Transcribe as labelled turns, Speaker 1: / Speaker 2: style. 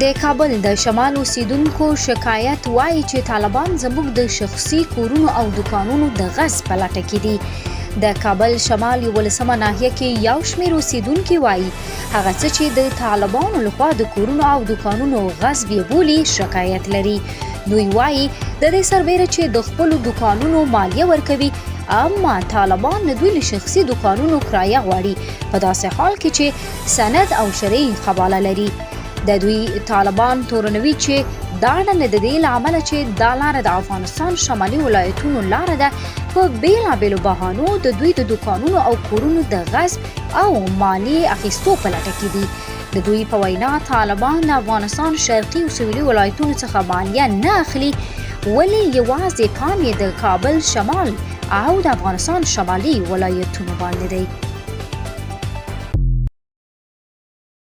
Speaker 1: د کابل د شمال اوسیدونکو شکایت وایي چې طالبان زموږ د شخصي کورونو او دکانونو د غصب په لټه کې دي. د کابل شمال 11مه ناحیه کې یو شمېر اوسیدونکي وایي هغه څه چې د طالبانو لخوا د کورونو او دکانونو غصب یې بولي شکایت لري. دوی وایي د دې سربیره چې د خپلو دکانونو مالیه ورکوي، اما طالبان د دوی له شخصي دکانونو کرایه غواړي، په داسې حال کې چې سند او شرعي قباله لري. د دوی طالبان تورنوي چې دا ډله د دې له امله چې دا لاره د افغانستان شمالي ولایتونو لاره ده، په بیلابیلو بهانو د دوی د دکانونو او کورونو د غصب او مالیې اخیستو په لټه کې دي. د دوی په وینا طالبان د افغانستان شرقي او سویلي ولایتونو څخه مالیه نه اخلي، ولې یوازې پام یې د کابل شمال او د افغانستان شمالي ولایتونو باندې دی.